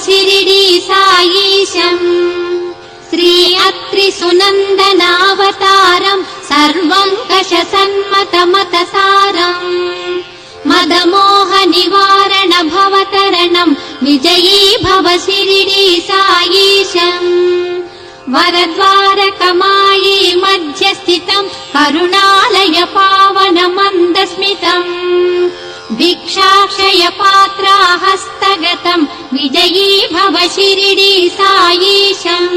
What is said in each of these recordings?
शिरिडी साईशम् श्री अत्रि सुनन्दनावतारम् सर्वङ्कष सन्मतमतसारम् मदमोह निवारण भवतरणम् विजयी भव शिरिडी साईशम् वरद्वारकमायी मध्य स्थितम् करुणालय पावन मन्दस्मितम् भिक्षाक्षय पात्रा हस्तगतम् विजयी भव शिरिडी साईशम्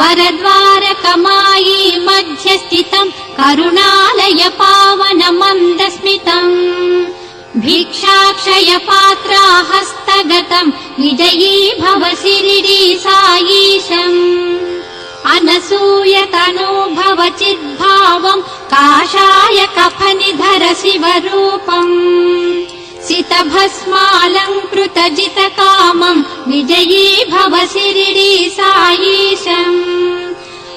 वरद्वारकमायी मध्य स्थितम् करुणालय पावन मन्दस्मितम् भिक्षाक्षय पात्रा हस्तगतम् विजयी भव शिरिडी साईशम् अनसूय तनूभव चिद्भावम् काषाय कफनिधर शिवरूपम् सितभस्मालङ्कृत जितकामम् विजयी भव शिरिडी साईशम्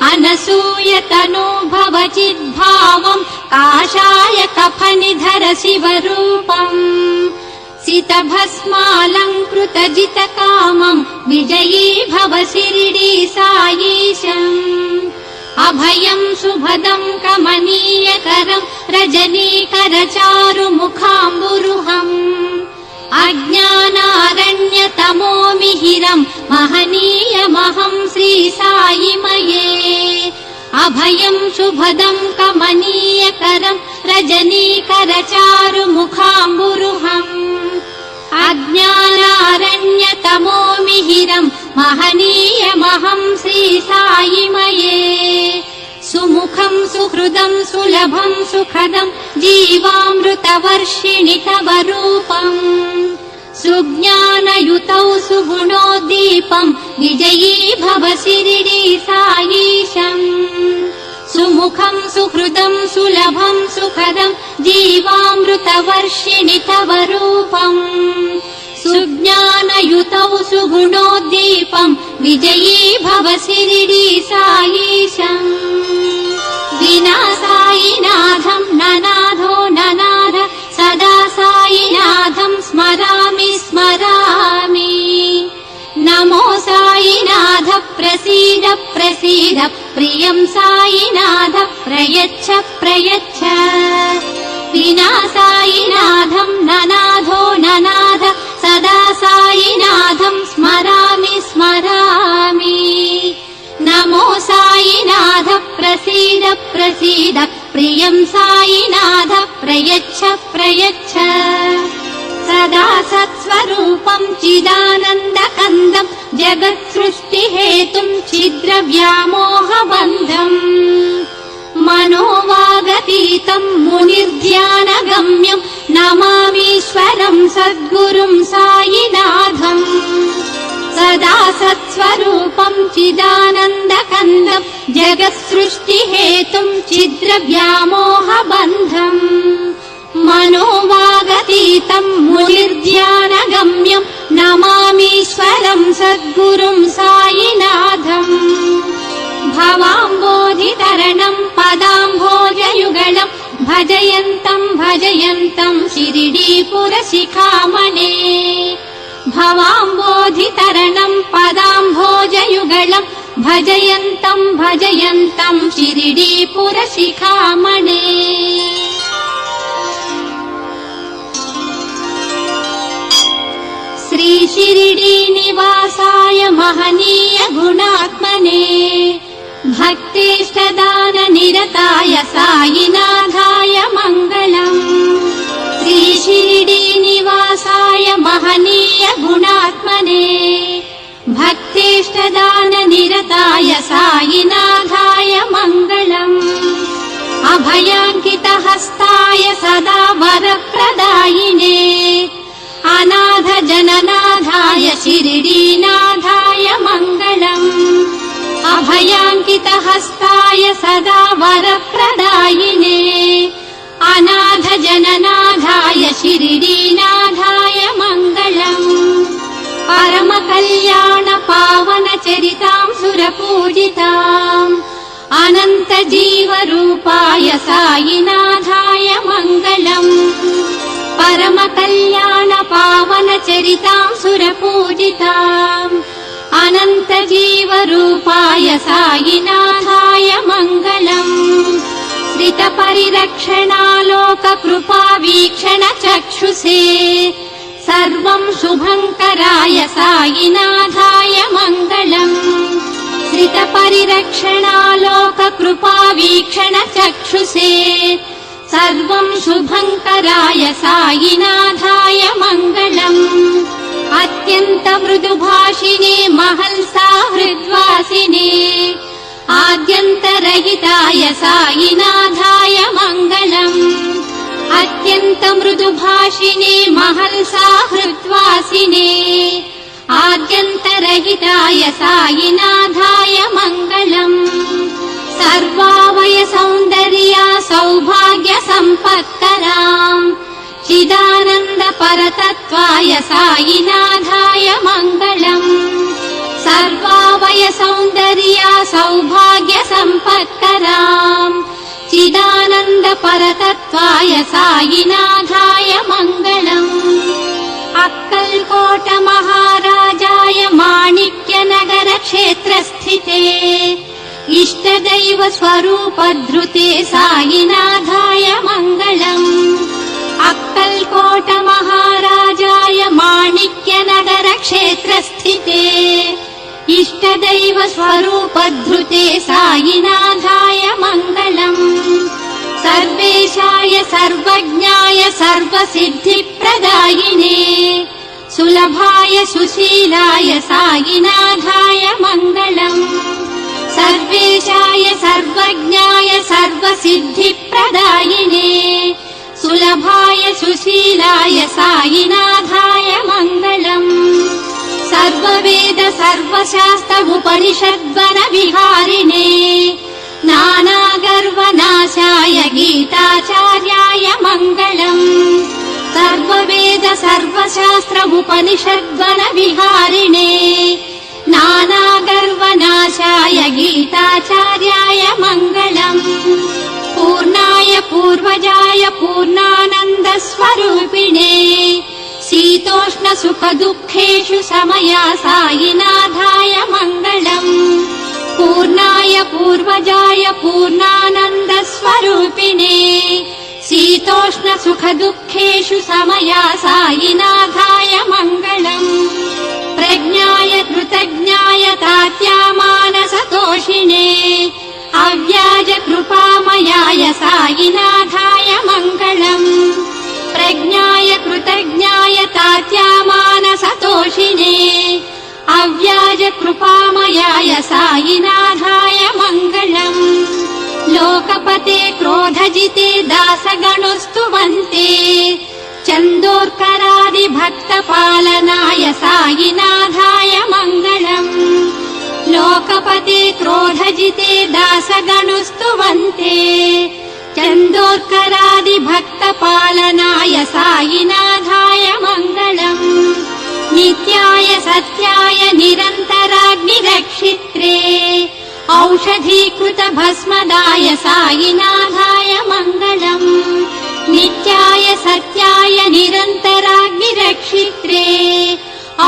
अनसूय तनूभव चिद्भावम् काषाय कफनिधर शिवरूपम् सितभस्मालङ्कृत जितकामम् विजयी भव शिरिडी साईशम् अभयम् शुभदम् कमनीयकरम् रजनीकरचारुमुखाम्बुरुहम् अज्ञानारण्यतमोमिहिरम् महनीयमहम् श्री साईमये अभयम् शुभदम् कमनीयकरम् रजनीकरचारुमुखाम्बुरुहम् अज्ञानारण्यतमोमिहिरम् महनीयमहम् श्री साईमये सुमुखम् सुहृदम् सुलभम् सुखदम् जीवामृतवर्षिणि तव रूपम् सुज्ञानयुतौ सुगुणोद्दीपम् विजयी भव शिरिडी साईशम् सुमुखम् सुहृदम् सुलभम् सुखदम् जीवामृतवर्षिणि तव रूपम् सुज्ञानयुतौ सुगुणोद्दीपम् विजयी भव शिरिडी साईशम् विना साईनाथम् ननाथो ननाथ सदा साईनाथम् स्मरामि स्मरामि नमो साईनाथ प्रसीद प्रसीद प्रियम् साईनाथ प्रयच्छ प्रयच्छ विना साईनाथम् ननाथो ननाथ सदा साईनाथम् स्मरामि स्मरामि नमो साईनाथ प्रसीद प्रसीद प्रियम् साईनाथ प्रयच्छ प्रयच्छ सदा सत्स्वरूपम् चिदानन्दकन्दम् जगत्सृष्टिहेतुम् छिद्रव्यामोहबन्धम् मनोवागतीतम् मुनिर्ध्यानगम्यम् नमामीश्वरम् सद्गुरुम् साईनाथम् सदा सत्स्वरूपम् चिदानन्दकन्दम् जगत्सृष्टिहेतुम् छिद्रव्यामोहबन्धम् मनोवागतीतम् मुनिर्ध्यानगम्यम् नमामीश्वरम् सद्गुरुम् साईनाथम् भवाम्बोधितरणम् पदाम्भोजयुगलम् भजयन्तम् भजयन्तम् शिरिडीपुरशिखामणे भवाम्बोधितरणम् पदाम्भोजयुगलम् भजयन्तम् भजयन्तम् शिरिडीपुरशिखामणे श्री शिरिडी निवासाय महनीय गुणात्मने भक्तेष्टदान निरताय साईनाथाय मङ्गलम् श्री शिरिडी निवासाय महनीय गुणात्मने भक्तेष्टदान निरताय साईनाथाय मङ्गलम् अभयाङ्कितहस्ताय सदा वरप्रदायिने अनाथ जननाथाय शिरिडीनाथाय मङ्गलम् अभयाङ्कितहस्ताय सदा वरप्रदायिने अनाथ जननाथाय शिरिडीनाथाय मङ्गलम् परमकल्याण पावन चरिताम् सुरपूजिताम् अनन्त जीवरूपाय साईनाथाय मङ्गलम् परम कल्याण पावन चरितां सुरपूजिताम् अनन्त जीव रूपाय साईनाथाय मङ्गलम् श्रित परिरक्षणालोक कृपा वीक्षण चक्षुषे सर्वं शुभङ्कराय साईनाथाय मङ्गलम् श्रित परिरक्षणालोक कृपा वीक्षण चक्षुषे सर्वं शुभङ्कराय साईनाथाय मङ्गलम् अत्यन्त मृदुभाषिने महल्सा हृद्वासिने आद्यन्तरहिताय साईनाथाय मङ्गलम् अत्यन्त मृदुभाषिने महल्सा हृद्वासिने आद्यन्तरहिताय साईनाथाय मङ्गलम् सर्वावय सौन्दर्या सौभाग्य सम्पत्कराम् चिदानन्द परतत्त्वाय साईनाथाय मङ्गलम् सर्वावय सौन्दर्या सौभाग्य सम्पत्कराम् चिदानन्द परतत्त्वाय साईनाथाय मङ्गलम् अक्कल्कोट महाराजाय माणिक्यनगर क्षेत्रस्थिते इष्टदैव स्वरूपधृते साईनाथाय मङ्गलम् अक्कल्कोट महाराजाय माणिक्यनगर क्षेत्रस्थिते इष्टदैव स्वरूपधृते साईनाथाय मङ्गलम् सर्वेशाय सर्वज्ञाय सर्वसिद्धिप्रदायिने सुलभाय सुशीलाय साईनाथाय मङ्गलम् सर्वेशाय सर्वज्ञाय सर्वसिद्धिप्रदायिने सुलभाय सुशीलाय साईनाथाय मङ्गलम् सर्ववेद सर्वशास्त्र उपनिषद्वन विहारिणे नानागर्वनाशाय गीताचार्याय मङ्गलम् सर्ववेद सर्वशास्त्र उपनिषद्वन विहारिणे नानागर्वनाशाय गीताचार्याय मङ्गलम् पूर्णाय पूर्वजाय पूर्णानन्द स्वरूपिणे शीतोष्ण सुख दुःखेषु समया साईनाथाय मङ्गलम् पूर्णाय पूर्वजाय पूर्णानन्द स्वरूपिणे शीतोष्ण सुख दुःखेषु समया साईनाथाय मङ्गलम् प्रज्ञाय कृतज्ञाय तात्यामानसतोषिणे अव्याज कृपामयाय साईनाथाय मङ्गलम् प्रज्ञाय कृतज्ञाय तात्यामानसतोषिणे अव्याज कृपामयाय साईनाथाय मङ्गलम् लोकपते क्रोधजिते दासगणुस्तुवन्ते चन्दोर्करादि भक्तपालनाय साईनाथाय मङ्गलम् लोकपते क्रोधजिते दासगणुस्तुवन्ते चन्दोर्करादि भक्तपालनाय साईनाथाय मङ्गलम् नित्याय सत्याय निरन्तराग्निरक्षित्रे औषधीकृत भस्मदाय साईनाथाय मङ्गलम् नित्याय सत्याय निरन्तराग्निरक्षित्रे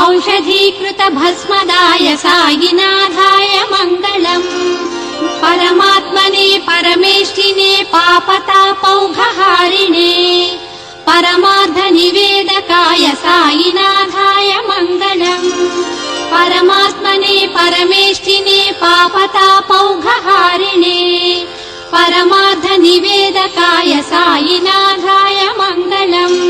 औषधीकृत भस्मदाय साईनाथाय मङ्गलम् परमात्मने परमेष्ठिने पापतापौघहारिणे परमार्थ निवेदकाय साईनाथाय मङ्गलम् परमात्मने परमेष्ठिने पापतापौघहारिणे परमार्थ निवेदकाय साईनाथाय मङ्गलम्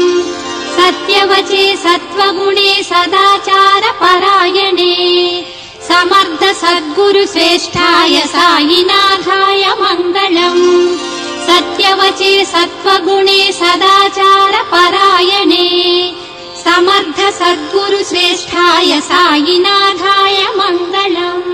सत्यवचे सत्त्वगुणे सदाचार परायणे समर्थ सद्गुरु श्रेष्ठाय साईनाथाय मङ्गलम् सत्यवचे सत्त्वगुणे सदाचार परायणे समर्थ सद्गुरु श्रेष्ठाय साईनाथाय मङ्गलम्।